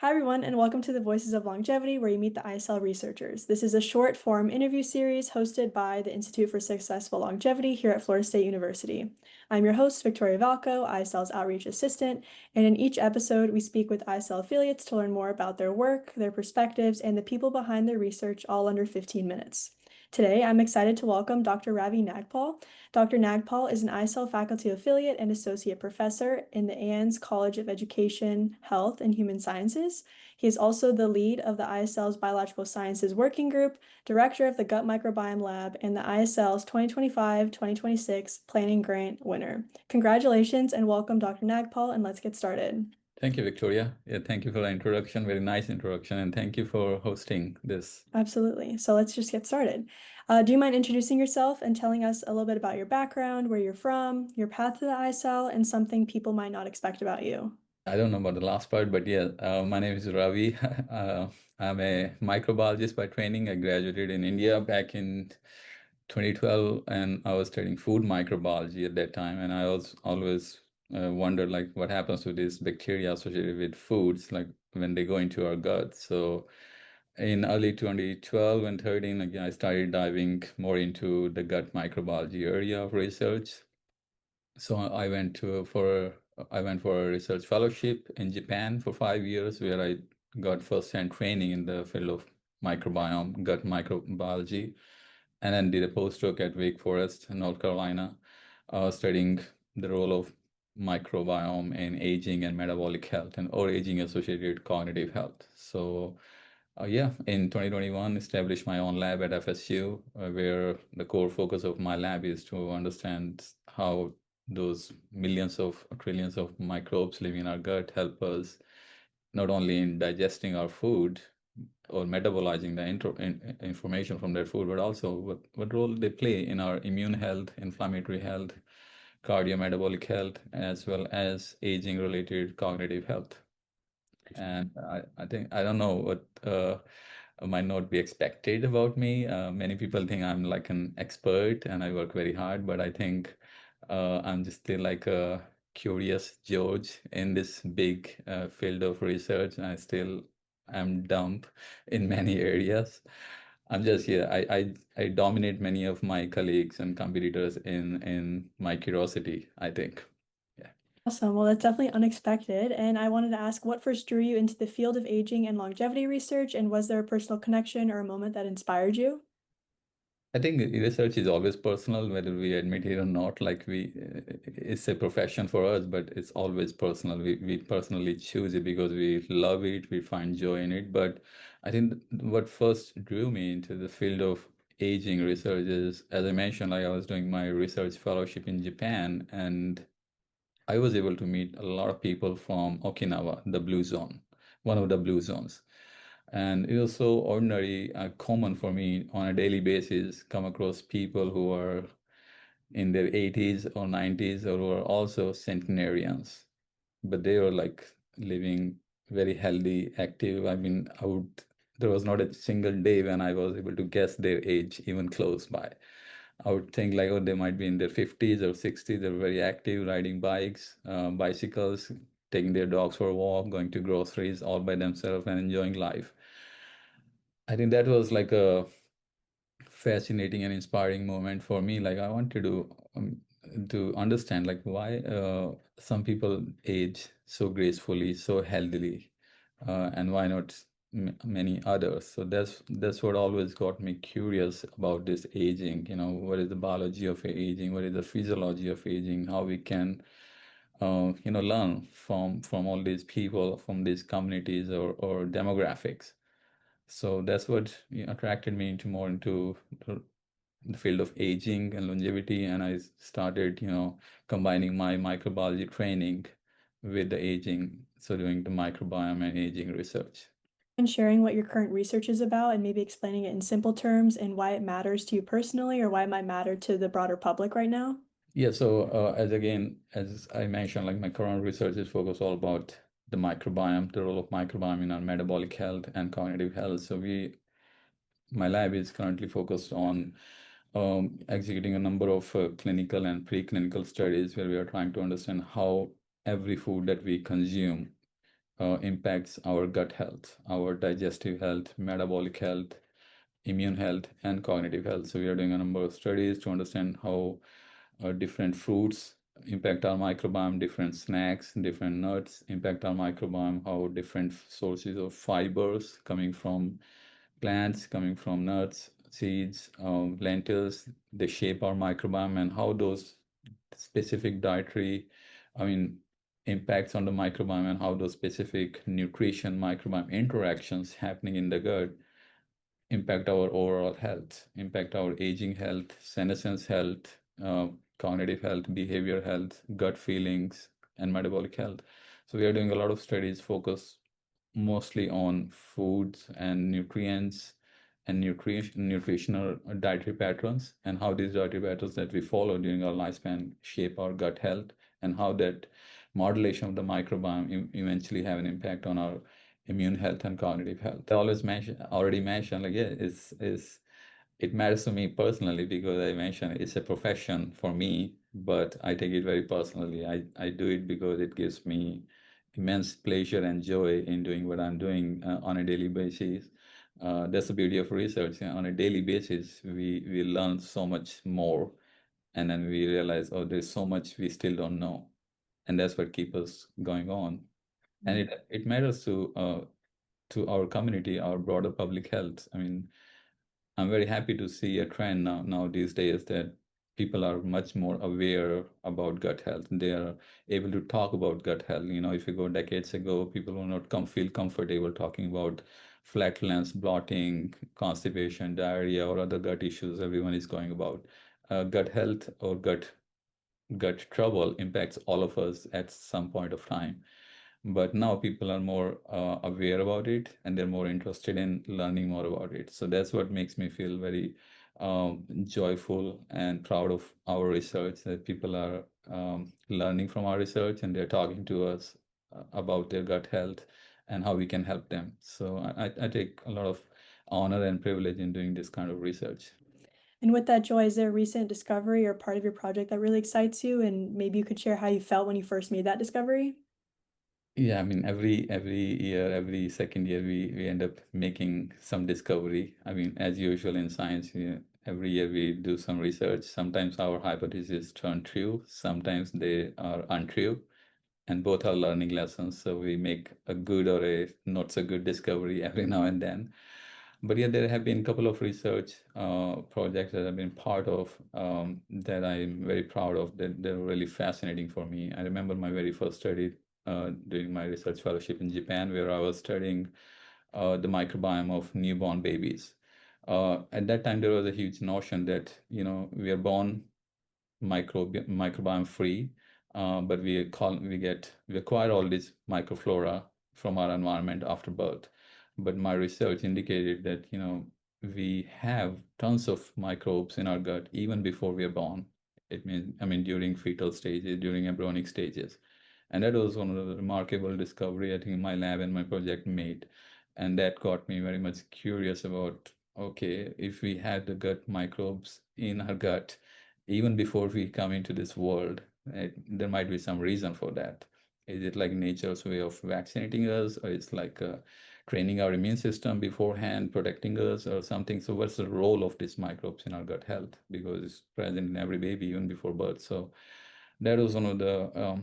Hi, everyone, and welcome to the Voices of Longevity, where you meet the ISL researchers. This is a short form interview series hosted by the Institute for Successful Longevity here at Florida State University. I'm your host, Victoria Valko, ISL's outreach assistant, and in each episode, we speak with ISL affiliates to learn more about their work, their perspectives, and the people behind their research, all under 15 minutes. Today, I'm excited to welcome Dr. Ravi Nagpal. Dr. Nagpal is an ISL faculty affiliate and associate professor in the ANS College of Education, Health, and Human Sciences. He is also the lead of the ISL's Biological Sciences Working Group, director of the Gut Microbiome Lab, and the ISL's 2025-2026 Planning Grant winner. Congratulations and welcome, Dr. Nagpal, and let's get started. Thank you, Victoria. Yeah, thank you for the introduction. Very nice introduction. And thank you for hosting this. Absolutely. So let's just get started. Do you mind introducing yourself and telling us a little bit about your background, where you're from, your path to the ISL, and something people might not expect about you? I don't know about the last part, but yeah, my name is Ravi. I'm a microbiologist by training. I graduated in India back in 2012, and I was studying food microbiology at that time. And I was always wondered like what happens to these bacteria associated with foods, like when they go into our gut. So in early 2012 and 13, again, I started diving more into the gut microbiology area of research. So I went for a research fellowship in Japan for 5 years, where I got first-hand training in the field of microbiome, gut microbiology, and then did a postdoc at Wake Forest, North Carolina, studying the role of microbiome in aging and metabolic health and or aging associated cognitive health. So yeah, in 2021, established my own lab at FSU, where the core focus of my lab is to understand how those millions of trillions of microbes living in our gut help us not only in digesting our food or metabolizing the information from their food, but also what role they play in our immune health, inflammatory health, cardiometabolic health, as well as aging related cognitive health. And I think I don't know what might not be expected about me. Many people think I'm like an expert and I work very hard, but I think I'm just still like a curious George in this big field of research, and I still am dumb in many areas. I'm just here. I dominate many of my colleagues and competitors in my curiosity, I think. Yeah. Awesome. Well, that's definitely unexpected. And I wanted to ask what first drew you into the field of aging and longevity research, and was there a personal connection or a moment that inspired you? I think research is always personal, whether we admit it or not. Like it's a profession for us, but it's always personal. We personally choose it because we love it, we find joy in it. But I think what first drew me into the field of aging research is, as I mentioned, like I was doing my research fellowship in Japan, and I was able to meet a lot of people from Okinawa, the blue zone, one of the blue zones. And it was so ordinary, common for me on a daily basis, come across people who are in their 80s or 90s or who are also centenarians, but they were like living very healthy, active. I mean, there was not a single day when I was able to guess their age, even close by. I would think like, oh, they might be in their 50s or 60s. They're very active, riding bikes, bicycles, taking their dogs for a walk, going to groceries all by themselves and enjoying life. I think that was like a fascinating and inspiring moment for me. Like I wanted to understand like why some people age so gracefully, so healthily, and why not many others. So that's what always got me curious about this aging. You know, what is the biology of aging? What is the physiology of aging? How we can learn from all these people, from these communities or demographics. So that's what attracted me into more into the field of aging and longevity, and I started, combining my microbiology training with the aging, so doing the microbiome and aging research. And sharing what your current research is about and maybe explaining it in simple terms and why it matters to you personally or why it might matter to the broader public right now? Yeah, so as I mentioned, like my current research is focused all about the microbiome, the role of microbiome in our metabolic health and cognitive health. So my lab is currently focused on executing a number of clinical and preclinical studies where we are trying to understand how every food that we consume impacts our gut health, our digestive health, metabolic health, immune health, and cognitive health. So we are doing a number of studies to understand how different fruits impact our microbiome, different snacks, different nuts impact our microbiome, how different sources of fibers coming from plants, coming from nuts, seeds, lentils, they shape our microbiome, and how those specific dietary, I mean, impacts on the microbiome, and how those specific nutrition microbiome interactions happening in the gut impact our overall health, impact our aging health, senescence health, cognitive health, behavior health, gut feelings, and metabolic health. So we are doing a lot of studies focused mostly on foods and nutrients and nutritional dietary patterns, and how these dietary patterns that we follow during our lifespan shape our gut health, and how that modulation of the microbiome eventually have an impact on our immune health and cognitive health. I already mentioned, like, yeah, it matters to me personally because I mentioned it's a profession for me, but I take it very personally. I do it because it gives me immense pleasure and joy in doing what I'm doing on a daily basis. That's the beauty of research. You know, on a daily basis, we learn so much more, and then we realize, oh, there's so much we still don't know, and that's what keeps us going on. And it matters to our community, our broader public health. I mean, I'm very happy to see a trend now these days that people are much more aware about gut health. They are able to talk about gut health. You know, if you go decades ago, people will not feel comfortable talking about flatulence, bloating, constipation, diarrhea, or other gut issues everyone is going about. Gut health or gut trouble impacts all of us at some point of time. But now people are more aware about it, and they're more interested in learning more about it. So that's what makes me feel very joyful and proud of our research, that people are learning from our research, and they're talking to us about their gut health and how we can help them. So I take a lot of honor and privilege in doing this kind of research. And with that joy, is there a recent discovery or part of your project that really excites you? And maybe you could share how you felt when you first made that discovery? Yeah, I mean, every year, every second year, we end up making some discovery. I mean, as usual in science, every year we do some research. Sometimes our hypotheses turn true, sometimes they are untrue, and both are learning lessons. So we make a good or a not so good discovery every now and then. But yeah, there have been a couple of research projects that I've been part of, that I'm very proud of, that they're really fascinating for me. I remember my very first study during my research fellowship in Japan, where I was studying the microbiome of newborn babies. At that time, there was a huge notion that, you know, we are born microbiome free, but we acquire all this microflora from our environment after birth. But my research indicated that, you know, we have tons of microbes in our gut even before we are born. It means, I mean, during fetal stages, during embryonic stages. And that was one of the remarkable discovery I think my lab and my project made. And that got me very much curious about, okay, if we had the gut microbes in our gut, even before we come into this world, there might be some reason for that. Is it like nature's way of vaccinating us, or it's like training our immune system beforehand, protecting us, or something? So, what's the role of these microbes in our gut health? Because it's present in every baby, even before birth. So, that was one of the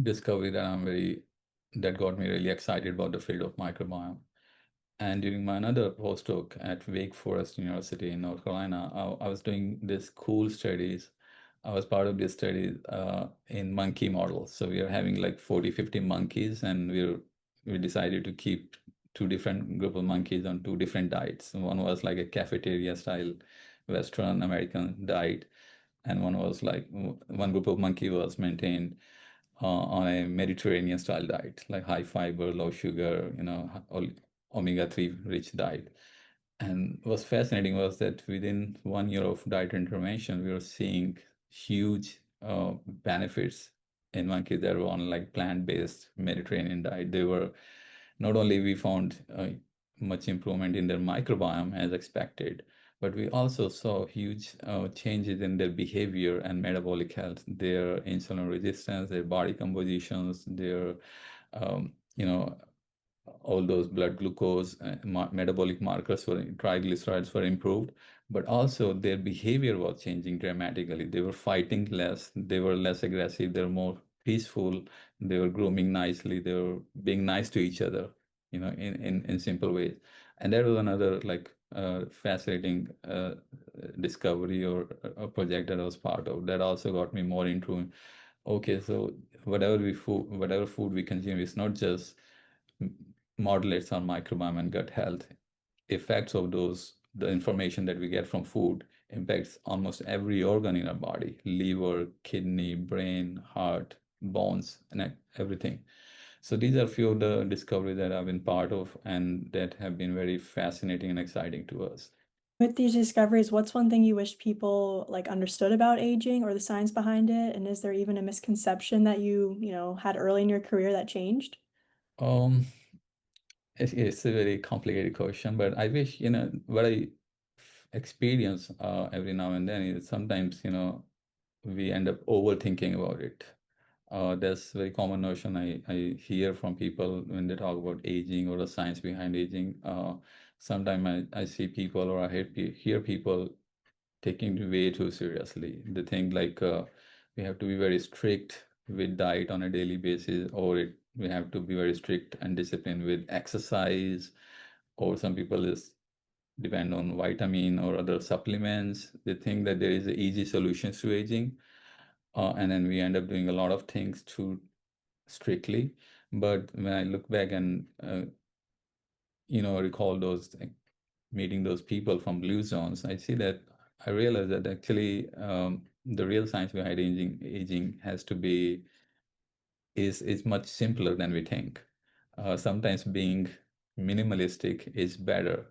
discovery that got me really excited about the field of microbiome. And during my another postdoc at Wake Forest University in North Carolina, I was doing this cool studies. I was part of this study in monkey models. So we are having like 40, 50 monkeys, and we decided to keep two different group of monkeys on two different diets. One was like a cafeteria style Western American diet, and one was like one group of monkey was maintained on a Mediterranean style diet, like high fiber, low sugar, you know, omega-3 rich diet. And what's fascinating was that within 1 year of diet intervention, we were seeing huge benefits in monkeys that were on like plant-based Mediterranean diet. They were not only we found much improvement in their microbiome as expected, but we also saw huge changes in their behavior and metabolic health, their insulin resistance, their body compositions, their you know, all those blood glucose, metabolic markers for triglycerides were improved, but also their behavior was changing dramatically. They were fighting less, they were less aggressive, they were more peaceful, they were grooming nicely, they were being nice to each other, in simple ways. And that was another like fascinating discovery or a project that I was part of that also got me more into, okay, so whatever food we consume is not just modulates our microbiome and gut health. Effects of the information that we get from food impacts almost every organ in our body: liver, kidney, brain, heart, bones, and everything. So these are a few of the discoveries that I've been part of and that have been very fascinating and exciting to us. With these discoveries, what's one thing you wish people like understood about aging or the science behind it? And is there even a misconception that you had early in your career that changed? Um, it's a very complicated question, but I wish, what I experience every now and then is sometimes, we end up overthinking about it. That's a very common notion I hear from people when they talk about aging or the science behind aging. Sometimes I see people or hear people taking it way too seriously. They think like we have to be very strict with diet on a daily basis, or we have to be very strict and disciplined with exercise, or some people just depend on vitamin or other supplements. They think that there is easy solutions to aging, and then we end up doing a lot of things too strictly. But when I look back and recall those meeting those people from blue zones, I see that I realize that actually the real science behind aging has to be is much simpler than we think. Sometimes being minimalistic is better.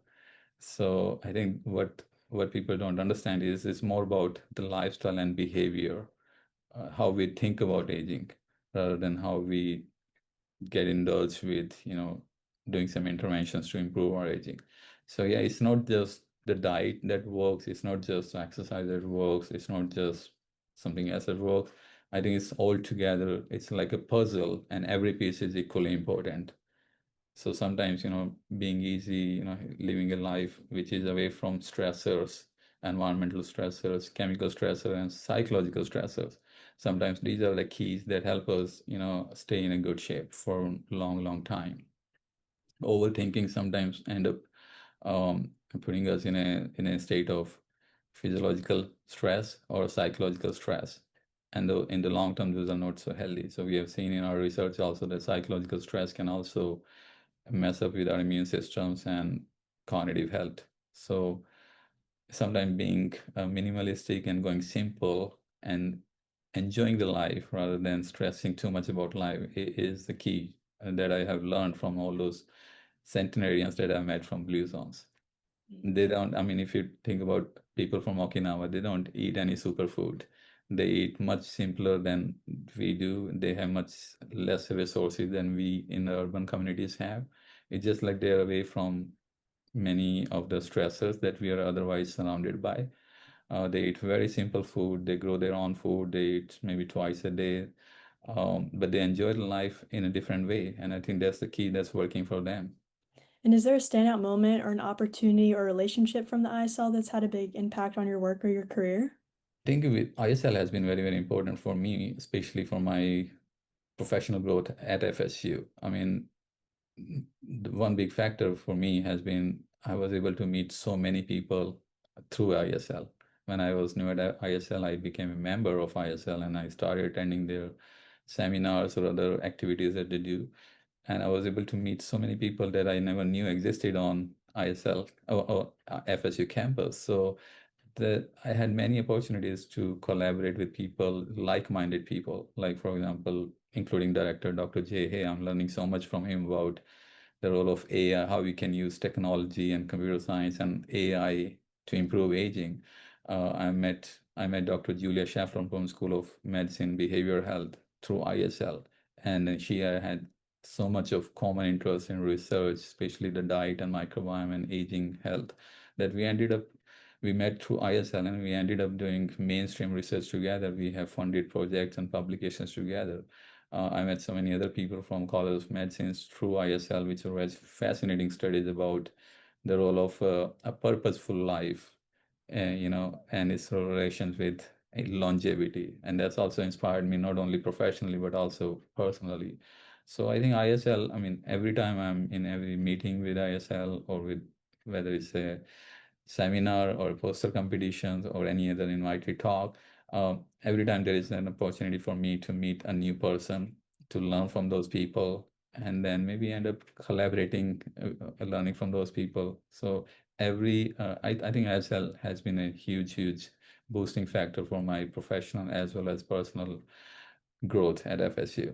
So I think what people don't understand is it's more about the lifestyle and behavior, how we think about aging, rather than how we get indulged with, doing some interventions to improve our aging. So yeah, it's not just the diet that works, it's not just exercise that works, it's not just something else that works. I think it's all together. It's like a puzzle, and every piece is equally important. So sometimes, being easy, living a life which is away from stressors, environmental stressors, chemical stressors, and psychological stressors. Sometimes these are the keys that help us, stay in a good shape for a long, long time. Overthinking sometimes end up putting us in a state of physiological stress or psychological stress. And in the long term, those are not so healthy. So we have seen in our research also that psychological stress can also mess up with our immune systems and cognitive health. So sometimes being minimalistic and going simple and enjoying the life rather than stressing too much about life is the key that I have learned from all those centenarians that I met from blue zones. They don't, I mean, if you think about people from Okinawa, they don't eat any superfood. They eat much simpler than we do. They have much less resources than we in the urban communities have. It's just like they're away from many of the stressors that we are otherwise surrounded by. They eat very simple food. They grow their own food. They eat maybe twice a day, but they enjoy life in a different way. And I think that's the key that's working for them. And is there a standout moment or an opportunity or relationship from the ISL that's had a big impact on your work or your career? Think of it, ISL has been very, very important for me, especially for my professional growth at FSU. I mean, the one big factor for me has been I was able to meet so many people through ISL. When I was new at ISL, I became a member of ISL and I started attending their seminars or other activities that they do. And I was able to meet so many people that I never knew existed on ISL or FSU campus. So that I had many opportunities to collaborate with people, like-minded people, like for example, including director Dr. J. Hey, I'm learning so much from him about the role of AI, how we can use technology and computer science and AI to improve aging. I met Dr. Julia Schaffer from School of Medicine Behavioral Health through ISL, and she had so much of common interest in research, especially the diet and microbiome and aging health, that we met through ISL and we ended up doing mainstream research together. We have funded projects and publications together. I met so many other people from College of Medicine through ISL, which were fascinating studies about the role of a purposeful life, and its relations with longevity. And that's also inspired me not only professionally but also personally. So I think ISL, I mean, every time I'm in every meeting with ISL or with whether it's a seminar or poster competitions or any other invited talk, every time there is an opportunity for me to meet a new person, to learn from those people, and then maybe end up collaborating, learning from those people. So I think ISL has been a huge boosting factor for my professional as well as personal growth at FSU.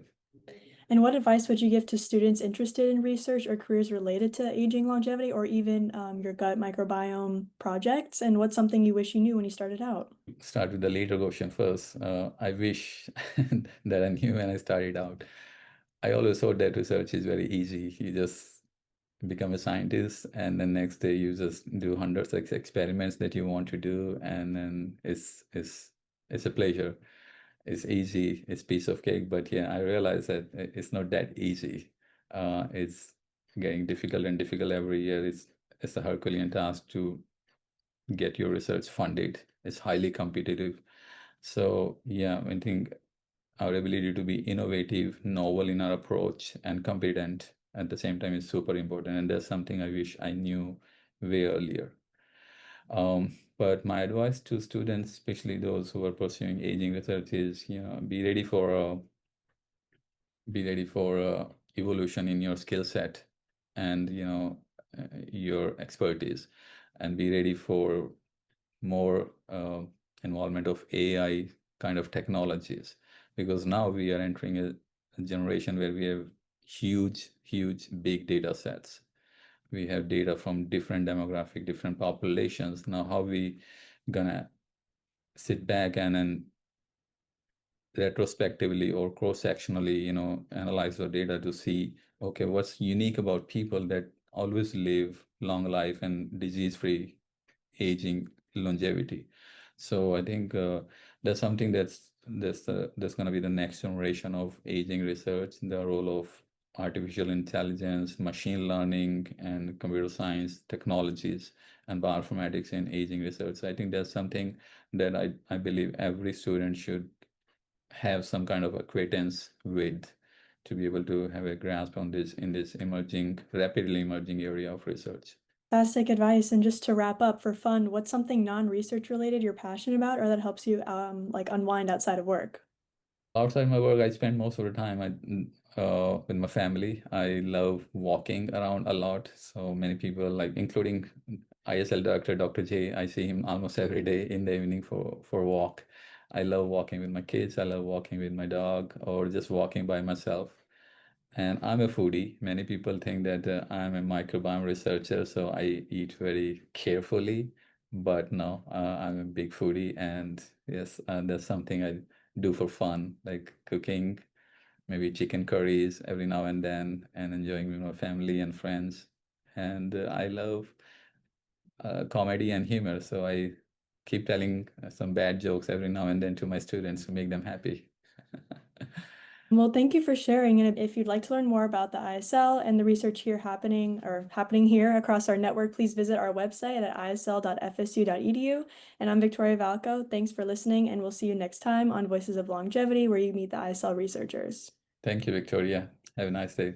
And what advice would you give to students interested in research or careers related to aging longevity or even your gut microbiome projects? And what's something you wish you knew when you started out? Start with the later question first. I wish that I knew when I started out. I always thought that research is very easy. You just become a scientist, and then next day you just do hundreds of experiments that you want to do, and then it's a pleasure. It's easy. It's piece of cake. But yeah, I realize that it's not that easy. It's getting difficult and difficult every year. It's a Herculean task to get your research funded. It's highly competitive. So yeah, I think our ability to be innovative, novel in our approach, and competent at the same time is super important. And that's something I wish I knew way earlier. But my advice to students, especially those who are pursuing aging research, is be ready for evolution in your skill set and your expertise, and be ready for more involvement of AI kind of technologies, because now we are entering a generation where we have huge big data sets. We have data from different demographic, different populations. Now, how we gonna sit back and then retrospectively or cross-sectionally, analyze the data to see, okay, what's unique about people that always live long life and disease-free aging longevity. So I think that's something that's going to be the next generation of aging research, the role of artificial intelligence, machine learning, and computer science technologies and bioinformatics in aging research. So I think that's something that I believe every student should have some kind of acquaintance with, to be able to have a grasp on this in this rapidly emerging area of research. Fantastic advice. And just to wrap up for fun, what's something non-research related you're passionate about or that helps you like unwind outside of work? Outside my work, I spend most of the time with my family. I love walking around a lot. So many people, like including ISL director Dr. J, I see him almost every day in the evening for a walk. I love walking with my kids. I love walking with my dog or just walking by myself. And I'm a foodie. Many people think that I'm a microbiome researcher, so I eat very carefully. But no, I'm a big foodie, and yes, that's something I do for fun, like cooking, maybe chicken curries every now and then, and enjoying with my family and friends. And I love comedy and humor, so I keep telling some bad jokes every now and then to my students to make them happy. Well, thank you for sharing. And if you'd like to learn more about the ISL and the research here happening here across our network, please visit our website at isl.fsu.edu. And I'm Victoria Valko. Thanks for listening, and we'll see you next time on Voices of Longevity, where you meet the ISL researchers. Thank you, Victoria. Have a nice day.